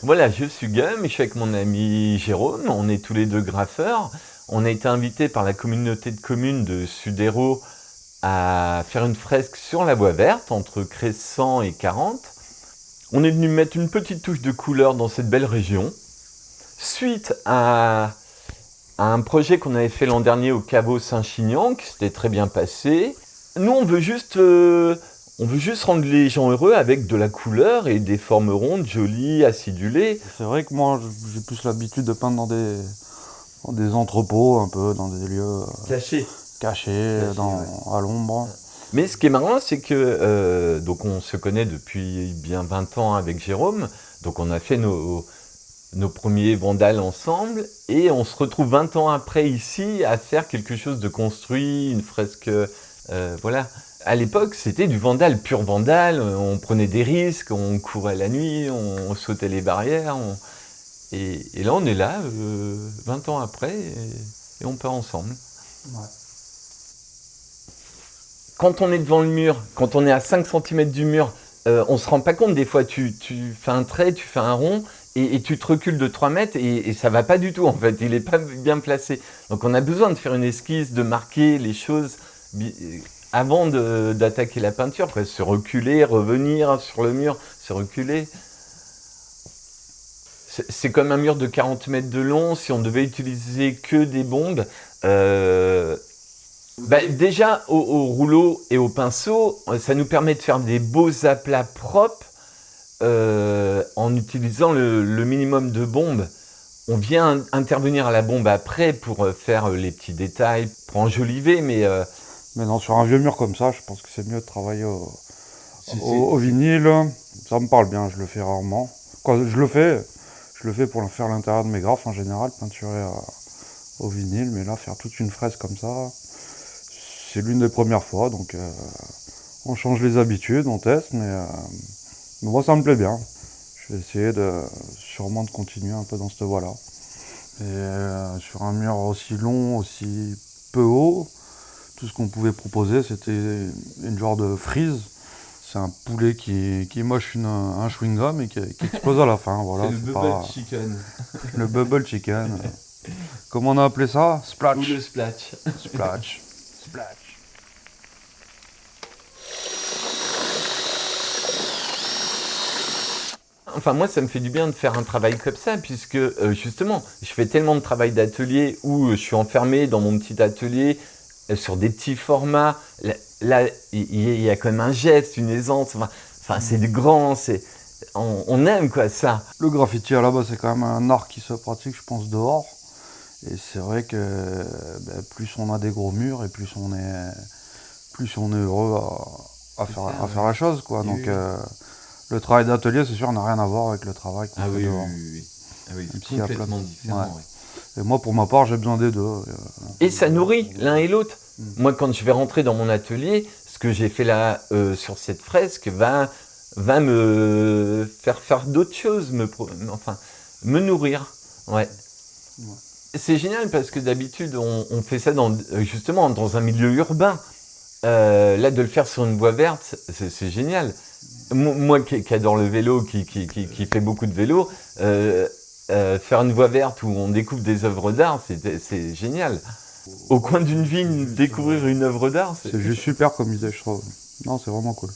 Voilà, je suis Guillaume, je suis avec mon ami Jérôme, on est tous les deux graffeurs. On a été invités par la communauté de communes de Sudérault à faire une fresque sur la voie verte entre Crescent et 40. On est venu mettre une petite touche de couleur dans cette belle région. Suite à un projet qu'on avait fait l'an dernier au caveau Saint-Chinian, qui s'était très bien passé. Nous, on veut juste rendre les gens heureux avec de la couleur et des formes rondes, jolies, acidulées. C'est vrai que moi, j'ai plus l'habitude de peindre dans des entrepôts, un peu, dans des lieux cachés, à l'ombre. Mais ce qui est marrant, c'est que donc on se connaît depuis bien 20 ans avec Jérôme, donc on a fait nos premiers vandales ensemble, et on se retrouve 20 ans après ici à faire quelque chose de construit, une fresque, voilà. À l'époque, c'était du vandal, pur vandal, on prenait des risques, on courait la nuit, on sautait les barrières, et là on est là, 20 ans après, et on part ensemble. Ouais. Quand on est devant le mur, quand on est à 5 cm du mur, on se rend pas compte, des fois tu fais un trait, tu fais un rond, et tu te recules de 3 mètres, et ça va pas du tout en fait, il est pas bien placé. Donc on a besoin de faire une esquisse, de marquer les choses avant d'attaquer la peinture, quoi. Se reculer, revenir sur le mur, se reculer. C'est comme un mur de 40 mètres de long, si on devait utiliser que des bombes. Déjà, au rouleau et au pinceau, ça nous permet de faire des beaux aplats propres en utilisant le minimum de bombes. On vient intervenir à la bombe après pour faire les petits détails, pour enjoliver, mais non, sur un vieux mur comme ça, je pense que c'est mieux de travailler au vinyle. Ça me parle bien, je le fais rarement. Je le fais pour faire l'intérieur de mes graphes en général, peinturer au vinyle, mais là, faire toute une fresque comme ça, c'est l'une des premières fois, donc on change les habitudes, on teste, mais moi ça me plaît bien. Je vais essayer sûrement de continuer un peu dans cette voie-là. Et sur un mur aussi long, aussi peu haut, tout ce qu'on pouvait proposer, c'était une genre de frise. C'est un poulet qui mâche un chewing-gum et qui explose à la fin. Voilà, c'est le bubble chicken. Le bubble chicken. Comment on a appelé ça? Splatch. Ou le splatch. Splatch. Splatch. Enfin, moi, ça me fait du bien de faire un travail comme ça, puisque justement, je fais tellement de travail d'atelier où je suis enfermé dans mon petit atelier sur des petits formats. Là, il y a quand même un geste, une aisance. Enfin, c'est du grand, on aime quoi ça. Le graffiti à la base, c'est quand même un art qui se pratique, je pense, dehors. Et c'est vrai que plus on a des gros murs et plus on est heureux à faire la chose, quoi. Donc le travail d'atelier, c'est sûr, n'a rien à voir avec le travail qu'on fait dehors. Oui, c'est complètement différent. Ouais. Et moi, pour ma part, j'ai besoin des deux. Et ça nourrit l'un et l'autre. Moi, quand je vais rentrer dans mon atelier, ce que j'ai fait là sur cette fresque va me faire d'autres choses, me nourrir. Ouais. C'est génial parce que d'habitude, on fait ça justement dans un milieu urbain. Là, de le faire sur une voie verte, c'est génial. Moi qui adore le vélo, qui fait beaucoup de vélo, faire une voie verte où on découvre des œuvres d'art, c'est génial. Au coin d'une vigne, découvrir une œuvre d'art, c'est juste super comme idée, je trouve. Non, c'est vraiment cool.